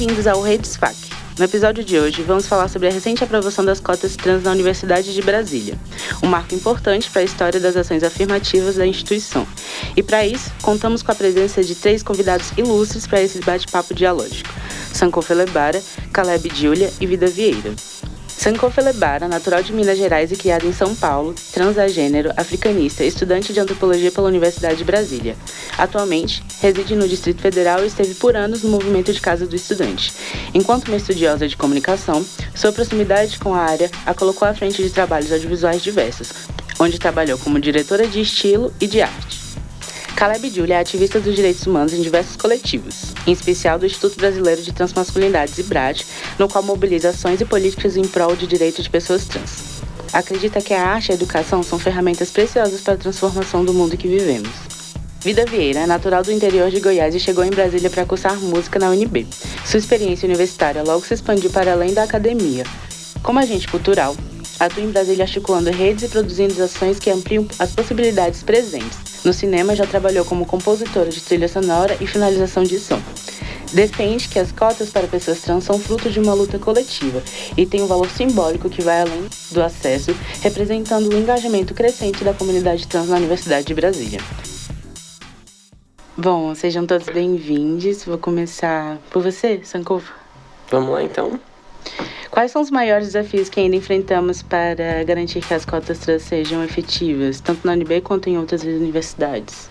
Bem-vindos ao Redes FAC. No episódio de hoje, vamos falar sobre a recente aprovação das cotas trans na Universidade de Brasília, um marco importante para a história das ações afirmativas da instituição. E para isso, contamos com a presença de 3 convidados ilustres para esse bate-papo dialógico: Sankofa Lebara, Caleb Giulia e Vida Vieira. Sankofa Lebara, natural de Minas Gerais e criada em São Paulo, transgênero, africanista, estudante de antropologia pela Universidade de Brasília. Atualmente, reside no Distrito Federal e esteve por anos no movimento de Casa do Estudante. Enquanto uma estudiosa de comunicação, sua proximidade com a área a colocou à frente de trabalhos audiovisuais diversos, onde trabalhou como diretora de estilo e de arte. Caleb Giulia é ativista dos direitos humanos em diversos coletivos, em especial do Instituto Brasileiro de Transmasculinidades, IBRAT, no qual mobiliza ações e políticas em prol de direitos de pessoas trans. Acredita que a arte e a educação são ferramentas preciosas para a transformação do mundo que vivemos. Vida Vieira é natural do interior de Goiás e chegou em Brasília para cursar música na UNB. Sua experiência universitária logo se expandiu para além da academia. Como agente cultural, atua em Brasília articulando redes e produzindo ações que ampliam as possibilidades presentes. No cinema, já trabalhou como compositora de trilha sonora e finalização de som. Defende que as cotas para pessoas trans são fruto de uma luta coletiva e tem um valor simbólico que vai além do acesso, representando o engajamento crescente da comunidade trans na Universidade de Brasília. Bom, sejam todos bem-vindos. Vou começar por você, Sankofa. Vamos lá, então. Quais são os maiores desafios que ainda enfrentamos para garantir que as cotas trans sejam efetivas, tanto na UNB quanto em outras universidades?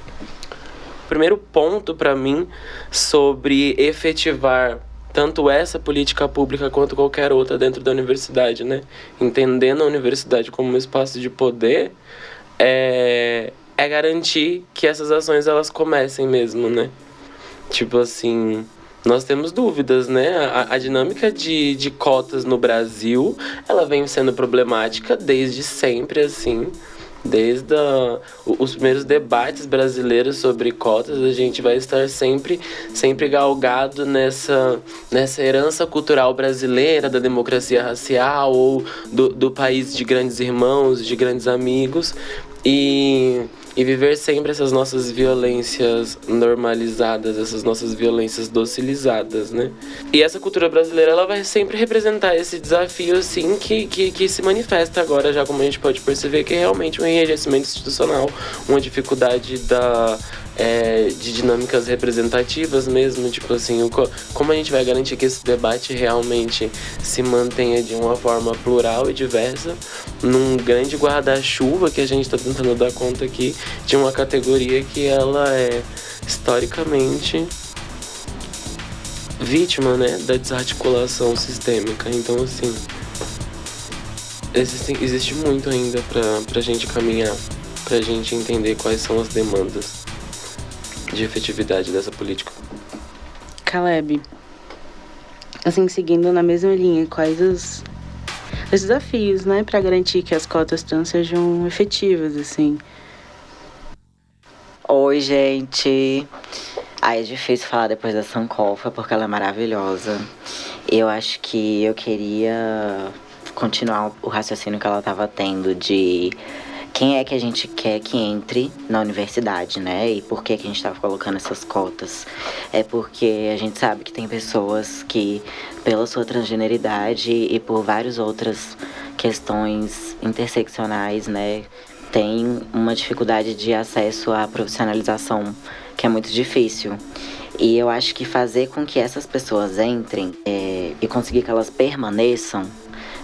O primeiro ponto, para mim, sobre efetivar tanto essa política pública quanto qualquer outra dentro da universidade, né? Entendendo a universidade como um espaço de poder, é garantir que essas ações elas comecem mesmo, né? Tipo assim, nós temos dúvidas, né? A dinâmica de cotas no Brasil, ela vem sendo problemática desde sempre, assim. Desde os primeiros debates brasileiros sobre cotas, a gente vai estar sempre galgado nessa herança cultural brasileira, da democracia racial, ou do país de grandes irmãos, de grandes amigos. E viver sempre essas nossas violências normalizadas, essas nossas violências docilizadas, né? E essa cultura brasileira, ela vai sempre representar esse desafio, assim, que se manifesta agora, já como a gente pode perceber, que é realmente um enrijecimento institucional, uma dificuldade de dinâmicas representativas mesmo, tipo assim, como a gente vai garantir que esse debate realmente se mantenha de uma forma plural e diversa, num grande guarda-chuva que a gente está tentando dar conta aqui, de uma categoria que ela é historicamente vítima, né, da desarticulação sistêmica. Então, assim, existe muito ainda pra gente caminhar, pra gente entender quais são as demandas de efetividade dessa política. Caleb, assim, seguindo na mesma linha, quais os desafios, né, para garantir que as cotas trans sejam efetivas, assim? Oi, gente. É difícil falar depois da Sankofa, porque ela é maravilhosa. Eu acho que eu queria continuar o raciocínio que ela estava tendo de quem é que a gente quer que entre na universidade, né? E por que a gente estava colocando essas cotas. É porque a gente sabe que tem pessoas que, pela sua transgeneridade e por várias outras questões interseccionais, né, tem uma dificuldade de acesso à profissionalização que é muito difícil. E eu acho que fazer com que essas pessoas entrem e conseguir que elas permaneçam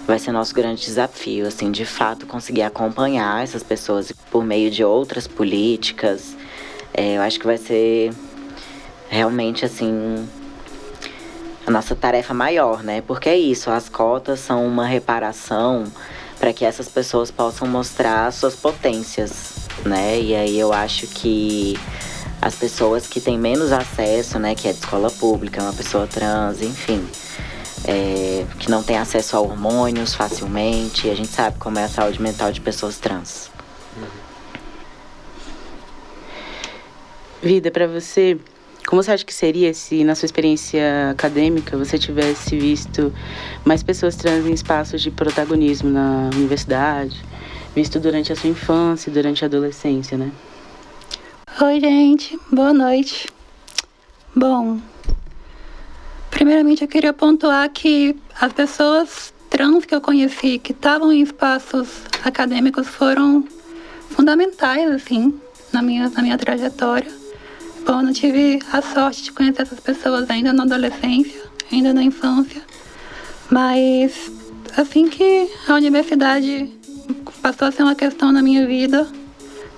vai ser nosso grande desafio, assim, de fato conseguir acompanhar essas pessoas por meio de outras políticas. Eu acho que vai ser realmente, assim, a nossa tarefa maior, né? Porque é isso, as cotas são uma reparação para que essas pessoas possam mostrar suas potências, né? E aí eu acho que as pessoas que têm menos acesso, né, que é de escola pública, uma pessoa trans, enfim, que não tem acesso a hormônios facilmente, a gente sabe como é a saúde mental de pessoas trans. Vida, para você, como você acha que seria se, na sua experiência acadêmica, você tivesse visto mais pessoas trans em espaços de protagonismo na universidade, visto durante a sua infância e durante a adolescência, né? Oi, gente. Boa noite. Bom, Primeiramente, eu queria pontuar que as pessoas trans que eu conheci, que estavam em espaços acadêmicos, foram fundamentais, assim, na minha trajetória. Bom, eu não tive a sorte de conhecer essas pessoas ainda na adolescência, ainda na infância, mas assim que a universidade passou a ser uma questão na minha vida,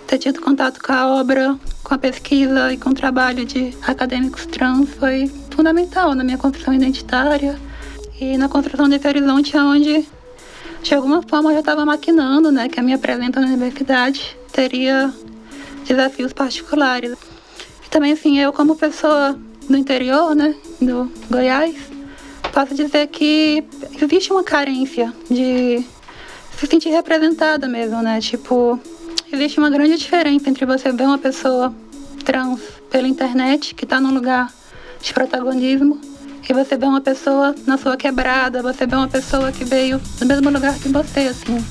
ter tido contato com a obra, com a pesquisa e com o trabalho de acadêmicos trans foi fundamental na minha construção identitária e na construção desse horizonte onde, de alguma forma, eu já estava maquinando, né, que a minha presença na universidade teria desafios particulares. E também, assim, eu como pessoa do interior, né, do Goiás, posso dizer que existe uma carência de se sentir representada mesmo, né, tipo, existe uma grande diferença entre você ver uma pessoa trans pela internet, que está num lugar de protagonismo, e você vê uma pessoa na sua quebrada, você vê uma pessoa que veio do mesmo lugar que você, assim.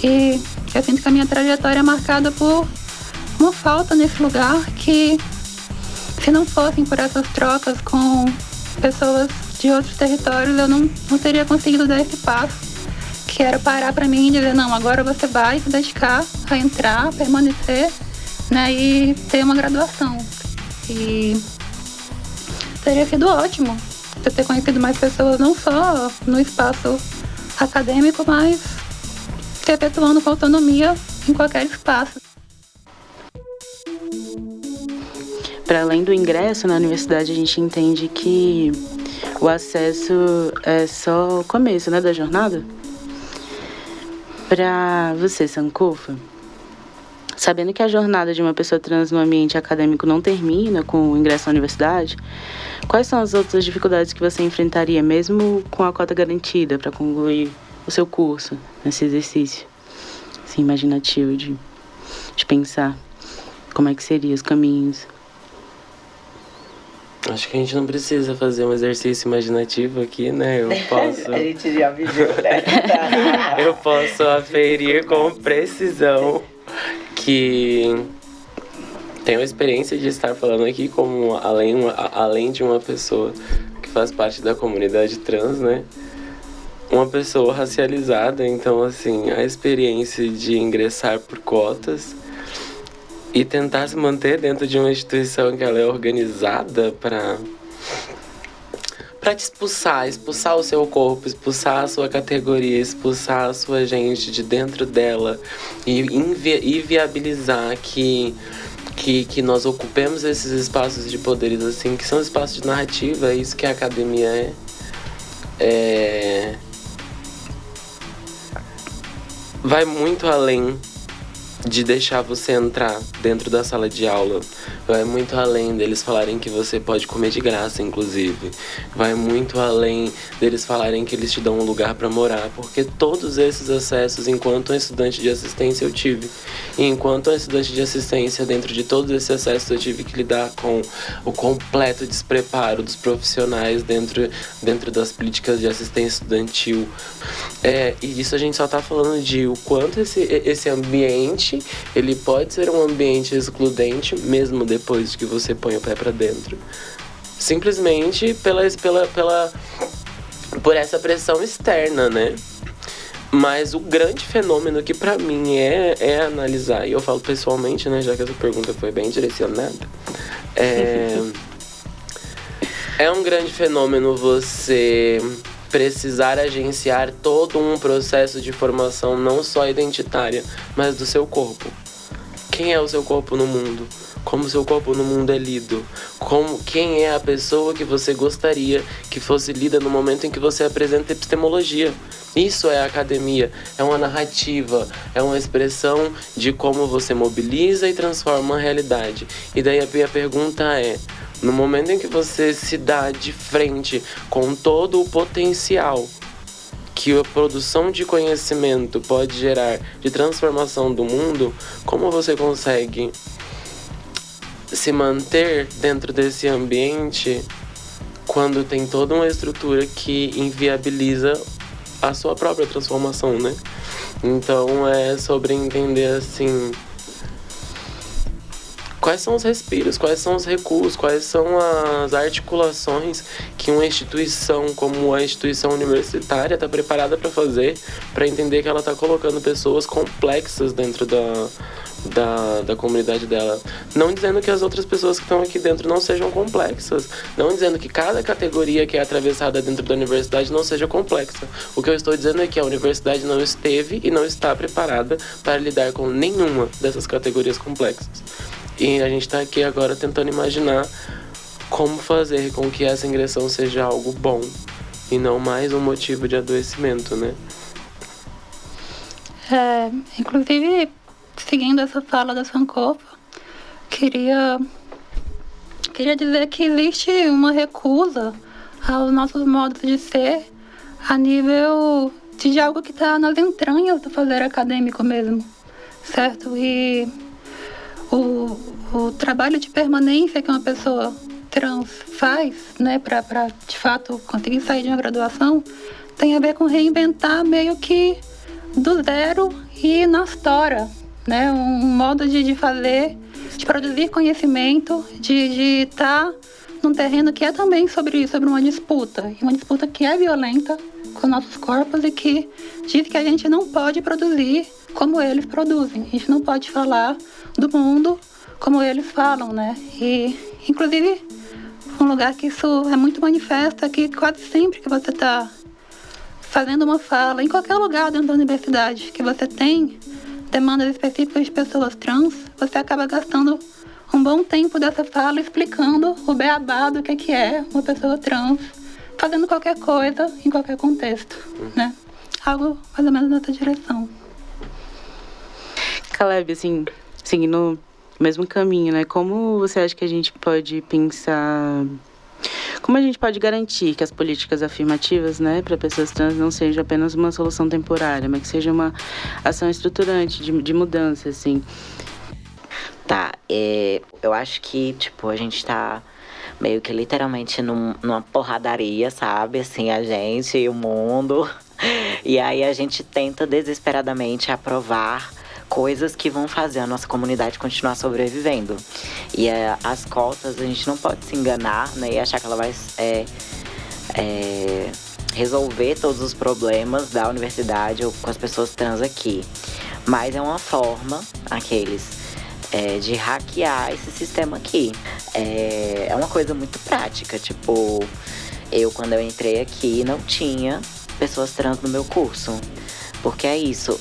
E eu sinto que a minha trajetória é marcada por uma falta nesse lugar que, se não fossem por essas trocas com pessoas de outros territórios, eu não teria conseguido dar esse passo, que era parar para mim e dizer, não, agora você vai se dedicar a entrar, permanecer, né, e ter uma graduação. E teria sido ótimo eu ter conhecido mais pessoas, não só no espaço acadêmico, mas se efetuando com autonomia em qualquer espaço. Para além do ingresso na universidade, a gente entende que o acesso é só o começo, né, da jornada? Para você, Sankofa, sabendo que a jornada de uma pessoa trans no ambiente acadêmico não termina com o ingresso na universidade, quais são as outras dificuldades que você enfrentaria, mesmo com a cota garantida, para concluir o seu curso, nesse exercício assim, imaginativo de pensar como é que seriam os caminhos? Acho que a gente não precisa fazer um exercício imaginativo aqui, né? Eu posso... A gente já viveu, né? Eu posso aferir com precisão que tenho a experiência de estar falando aqui como além de uma pessoa que faz parte da comunidade trans, né? Uma pessoa racializada, então, assim, a experiência de ingressar por cotas e tentar se manter dentro de uma instituição que ela é organizada para te expulsar o seu corpo, expulsar a sua categoria, expulsar a sua gente de dentro dela e viabilizar que nós ocupemos esses espaços de poderes, assim, que são espaços de narrativa. É isso que a academia vai muito além de deixar você entrar dentro da sala de aula. Vai muito além deles falarem que você pode comer de graça, inclusive. Vai muito além deles falarem que eles te dão um lugar para morar, porque todos esses acessos, enquanto um estudante de assistência, eu tive. E enquanto um estudante de assistência, dentro de todos esses acessos, eu tive que lidar com o completo despreparo dos profissionais dentro das políticas de assistência estudantil. E isso a gente só tá falando de o quanto esse ambiente, ele pode ser um ambiente excludente, mesmo depois que você põe o pé pra dentro. Simplesmente por essa pressão externa, né? Mas o grande fenômeno que pra mim é analisar, e eu falo pessoalmente, né, já que essa pergunta foi bem direcionada, é um grande fenômeno você precisar agenciar todo um processo de formação, não só identitária, mas do seu corpo. Quem é o seu corpo no mundo? Como o seu corpo no mundo é lido? Quem é a pessoa que você gostaria que fosse lida no momento em que você apresenta epistemologia? Isso é a academia, é uma narrativa, é uma expressão de como você mobiliza e transforma a realidade. E daí a minha pergunta é, no momento em que você se dá de frente com todo o potencial que a produção de conhecimento pode gerar de transformação do mundo, como você consegue se manter dentro desse ambiente quando tem toda uma estrutura que inviabiliza a sua própria transformação, né? Então é sobre entender assim quais são os respiros, quais são os recuos, quais são as articulações que uma instituição como a instituição universitária está preparada para fazer, para entender que ela está colocando pessoas complexas dentro da comunidade dela. Não dizendo que as outras pessoas que estão aqui dentro não sejam complexas. Não dizendo que cada categoria que é atravessada dentro da universidade não seja complexa. O que eu estou dizendo é que a universidade não esteve e não está preparada para lidar com nenhuma dessas categorias complexas. E a gente está aqui agora tentando imaginar como fazer com que essa ingressão seja algo bom e não mais um motivo de adoecimento, né? Inclusive, seguindo essa fala da Sankofa, queria dizer que existe uma recusa aos nossos modos de ser a nível de algo que está nas entranhas do fazer acadêmico mesmo, certo? E o trabalho de permanência que uma pessoa trans faz, né, para de fato conseguir sair de uma graduação, tem a ver com reinventar meio que do zero e na história, né, um modo de fazer, de produzir conhecimento, de estar num terreno que é também sobre uma disputa, e uma disputa que é violenta com nossos corpos e que diz que a gente não pode produzir como eles produzem, a gente não pode falar do mundo como eles falam, né? E, inclusive, um lugar que isso é muito manifesto é que quase sempre que você está fazendo uma fala, em qualquer lugar dentro da universidade, que você tem demandas específicas de pessoas trans, você acaba gastando um bom tempo dessa fala explicando o beabá do que é uma pessoa trans, fazendo qualquer coisa, em qualquer contexto, né? Algo mais ou menos nessa direção. Caleb, assim, seguindo o mesmo caminho, né? Como você acha que a gente pode pensar... Como a gente pode garantir que as políticas afirmativas, né, para pessoas trans não sejam apenas uma solução temporária, mas que seja uma ação estruturante de mudança, assim? Tá, eu acho que, tipo, a gente tá meio que literalmente numa porradaria, sabe? Assim, a gente e o mundo. E aí a gente tenta desesperadamente aprovar coisas que vão fazer a nossa comunidade continuar sobrevivendo. E as cotas, a gente não pode se enganar, né, e achar que ela vai resolver todos os problemas da universidade ou com as pessoas trans aqui. Mas é uma forma, de hackear esse sistema aqui. É uma coisa muito prática, tipo, quando eu entrei aqui, não tinha pessoas trans no meu curso. Porque é isso,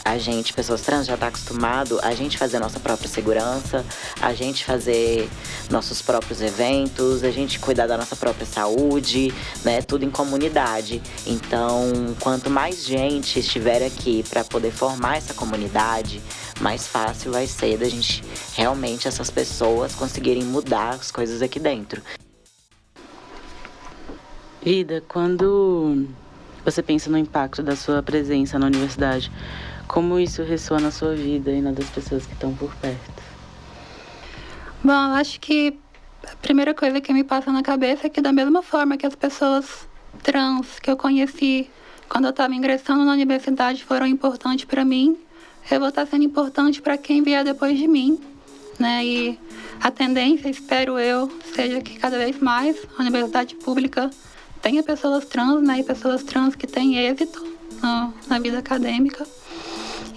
a gente, pessoas trans, já está acostumado a gente fazer nossa própria segurança, a gente fazer nossos próprios eventos, a gente cuidar da nossa própria saúde, né? Tudo em comunidade. Então, quanto mais gente estiver aqui para poder formar essa comunidade, mais fácil vai ser da gente realmente, essas pessoas, conseguirem mudar as coisas aqui dentro. Vida, quando você pensa no impacto da sua presença na universidade, como isso ressoa na sua vida e na das pessoas que estão por perto? Bom, eu acho que a primeira coisa que me passa na cabeça é que, da mesma forma que as pessoas trans que eu conheci quando eu estava ingressando na universidade foram importantes para mim, eu vou estar sendo importante para quem vier depois de mim, né? E a tendência, espero eu, seja que cada vez mais a universidade pública tenha pessoas trans, né? E pessoas trans que têm êxito na vida acadêmica.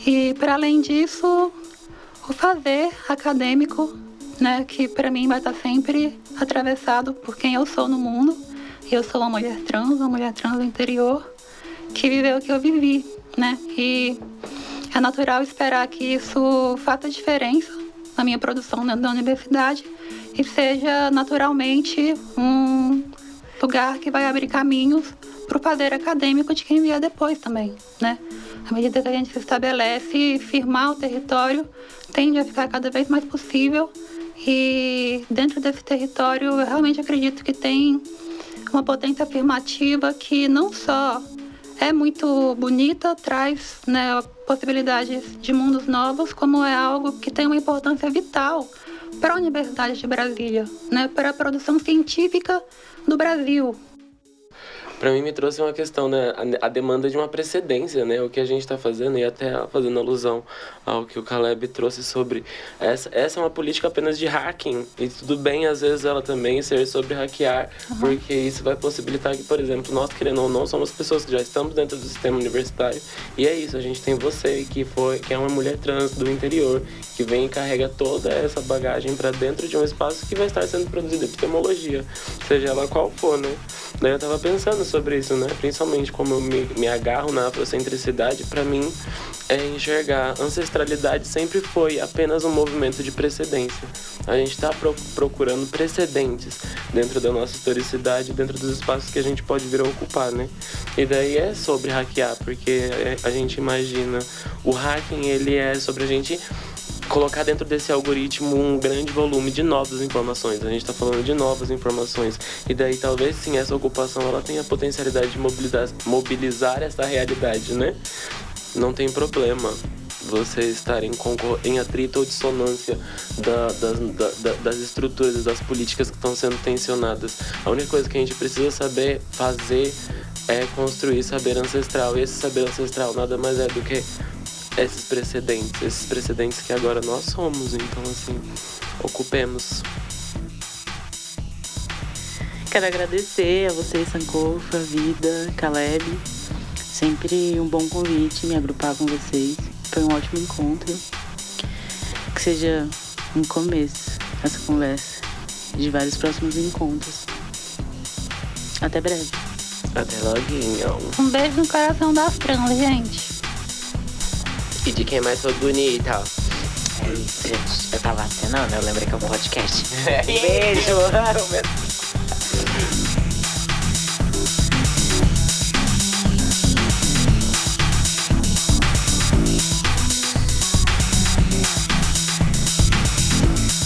E, para além disso, o fazer acadêmico, né, que para mim vai estar sempre atravessado por quem eu sou no mundo. E eu sou uma mulher trans do interior, que viveu o que eu vivi, né? E é natural esperar que isso faça diferença na minha produção dentro da universidade e seja naturalmente um lugar que vai abrir caminhos para o fazer acadêmico de quem vier depois também, né? À medida que a gente se estabelece, firmar o território tende a ficar cada vez mais possível. E dentro desse território, eu realmente acredito que tem uma potência afirmativa que não só é muito bonita, traz, né, possibilidades de mundos novos, como é algo que tem uma importância vital para a Universidade de Brasília, né, para a produção científica do Brasil. para mim me trouxe uma questão, né, a demanda de uma precedência, né, o que a gente está fazendo, e até fazendo alusão ao que o Caleb trouxe sobre essa é uma política apenas de hacking, e tudo bem às vezes ela também ser sobre hackear, porque isso vai possibilitar que, por exemplo, nós, querendo ou não, somos pessoas que já estamos dentro do sistema universitário, e é isso, a gente tem você que é uma mulher trans do interior, que vem e carrega toda essa bagagem para dentro de um espaço que vai estar sendo produzido epistemologia, seja ela qual for, né? Daí eu tava pensando sobre isso, né? Principalmente como eu me agarro na afrocentricidade, para mim enxergar ancestralidade sempre foi apenas um movimento de precedência. A gente está procurando precedentes dentro da nossa historicidade, dentro dos espaços que a gente pode vir a ocupar, né? E daí é sobre hackear, porque a gente imagina o hacking, ele é sobre a gente colocar dentro desse algoritmo um grande volume de novas informações. A gente está falando de novas informações. E daí talvez sim essa ocupação ela tenha a potencialidade de mobilizar essa realidade, né? Não tem problema você estar em atrito ou dissonância das estruturas, das políticas que estão sendo tensionadas. A única coisa que a gente precisa saber fazer é construir saber ancestral. E esse saber ancestral nada mais é do que esses precedentes que agora nós somos. Então, assim, ocupemos. Quero agradecer a vocês, Sankofa, Vida, Caleb. Sempre um bom convite me agrupar com vocês. Foi um ótimo encontro. Que seja um começo essa conversa de vários próximos encontros. Até breve. Até loguinho. Um beijo no coração das trans, gente. E de quem mais foi bonita? É isso, gente. Eu tava acenando, eu lembrei que é um podcast. Beijo!